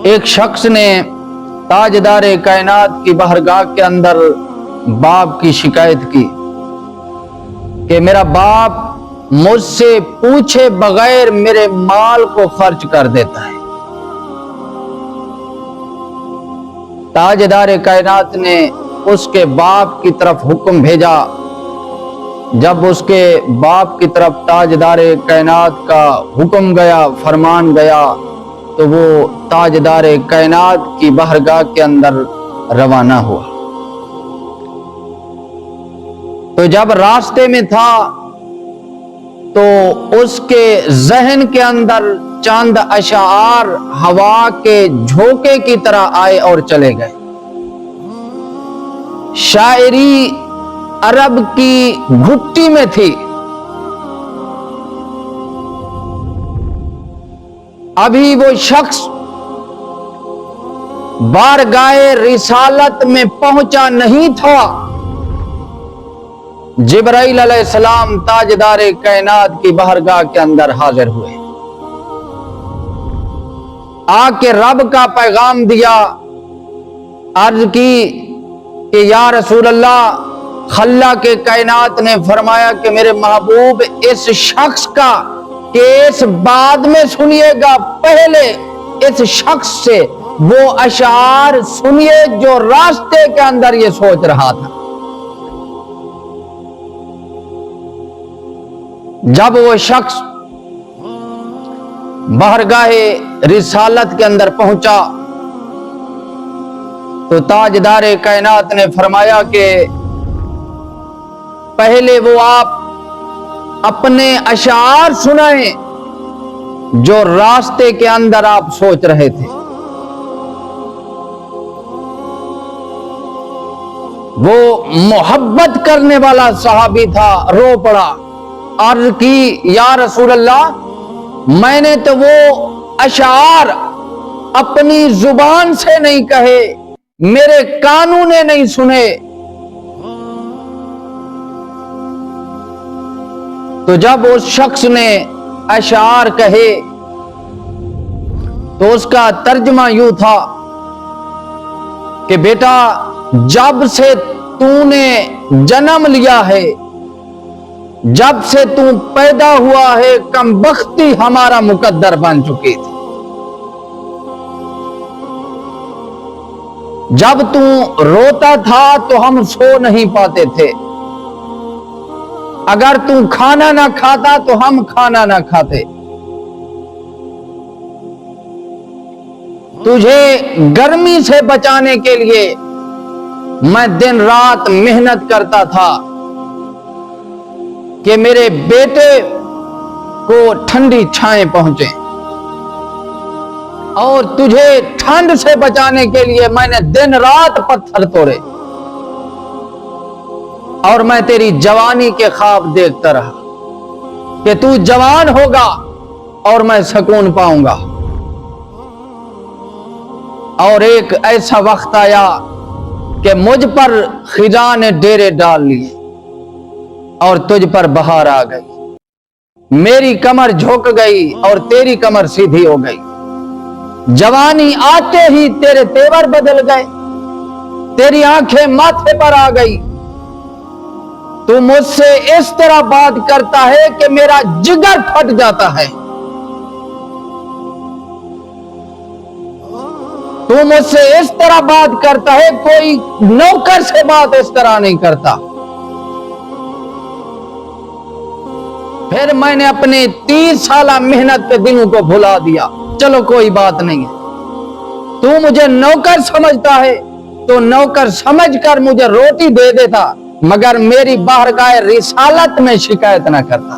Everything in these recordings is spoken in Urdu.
ایک شخص نے تاجدار کائنات کی بارگاہ کے اندر باپ کی شکایت کی کہ میرا باپ مجھ سے پوچھے بغیر میرے مال کو خرچ کر دیتا ہے۔ تاجدار کائنات نے اس کے باپ کی طرف حکم بھیجا۔ جب اس کے باپ کی طرف تاجدار کائنات کا حکم گیا، فرمان گیا، تو وہ تاجدار کائنات کی بارگاہ کے اندر روانہ ہوا۔ تو جب راستے میں تھا تو اس کے ذہن کے اندر چند اشعار ہوا کے جھونکے کی طرح آئے اور چلے گئے۔ شاعری عرب کی گھٹی میں تھی۔ ابھی وہ شخص بارگاہ رسالت میں پہنچا نہیں تھا، جبرائیل علیہ السلام تاجدار کائنات کی بارگاہ کے اندر حاضر ہوئے، آ کے رب کا پیغام دیا، عرض کی کہ یا رسول اللہ، خلا کے کائنات نے فرمایا کہ میرے محبوب اس شخص کا کیس بعد میں سنیے گا، پہلے اس شخص سے وہ اشعار سنیے جو راستے کے اندر یہ سوچ رہا تھا۔ جب وہ شخص بارگاہ رسالت کے اندر پہنچا تو تاجدار کائنات نے فرمایا کہ پہلے وہ آپ اپنے اشعار سنائیں جو راستے کے اندر آپ سوچ رہے تھے۔ وہ محبت کرنے والا صحابی تھا، رو پڑا، عرض کی یا رسول اللہ، میں نے تو وہ اشعار اپنی زبان سے نہیں کہے، میرے کانوں نے نہیں سنے۔ تو جب اس شخص نے اشعار کہے تو اس کا ترجمہ یوں تھا کہ بیٹا، جب سے تو نے جنم لیا ہے، جب سے تو پیدا ہوا ہے، کم بختی ہمارا مقدر بن چکی تھی۔ جب تو روتا تھا تو ہم سو نہیں پاتے تھے، اگر تو کھانا نہ کھاتا تو ہم کھانا نہ کھاتے۔ تجھے گرمی سے بچانے کے لیے میں دن رات محنت کرتا تھا کہ میرے بیٹے کو ٹھنڈی چھائیں پہنچے، اور تجھے ٹھنڈ سے بچانے کے لیے میں نے دن رات پتھر توڑے، اور میں تیری جوانی کے خواب دیکھتا رہا کہ تو جوان ہوگا اور میں سکون پاؤں گا۔ اور ایک ایسا وقت آیا کہ مجھ پر خزاں نے ڈیرے ڈال لیے اور تجھ پر بہار آ گئی، میری کمر جھک گئی اور تیری کمر سیدھی ہو گئی، جوانی آتے ہی تیرے تیور بدل گئے، تیری آنکھیں ماتھے پر آ گئی، تو مجھ سے اس طرح بات کرتا ہے کہ میرا جگر پھٹ جاتا ہے، تو مجھ سے اس طرح بات کرتا ہے، کوئی نوکر سے بات اس طرح نہیں کرتا۔ پھر میں نے اپنے 30 سالہ محنت کے دنوں کو بھلا دیا، چلو کوئی بات نہیں ہے، تو مجھے نوکر سمجھتا ہے تو نوکر سمجھ کر مجھے روٹی دے دیتا، مگر میری بارگاہ رسالت میں شکایت نہ کرتا۔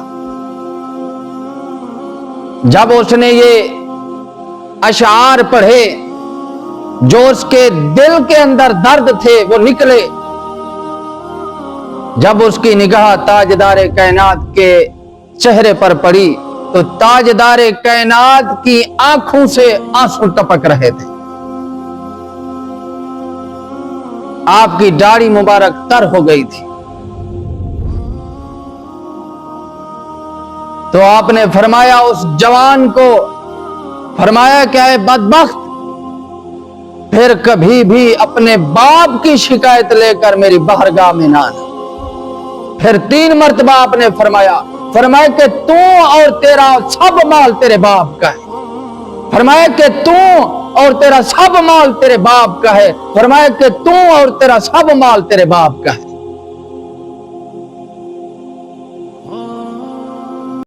جب اس نے یہ اشعار پڑھے جو اس کے دل کے اندر درد تھے وہ نکلے، جب اس کی نگاہ تاجدار کائنات کے چہرے پر پڑی تو تاجدار کائنات کی آنکھوں سے آنسو ٹپک رہے تھے، آپ کی داڑھی مبارک تر ہو گئی تھی۔ تو آپ نے فرمایا اس جوان کو، فرمایا کہ اے بدبخت، پھر کبھی بھی اپنے باپ کی شکایت لے کر میری بارگاہ میں نہ آنا۔ پھر 3 مرتبہ آپ نے فرمایا کہ تو اور تیرا سب مال تیرے باپ کا ہے۔ فرمایا کہ تو اور تیرا سب مال تیرے باپ کا ہے۔ فرمایا کہ تو اور تیرا سب مال تیرے باپ کا ہے۔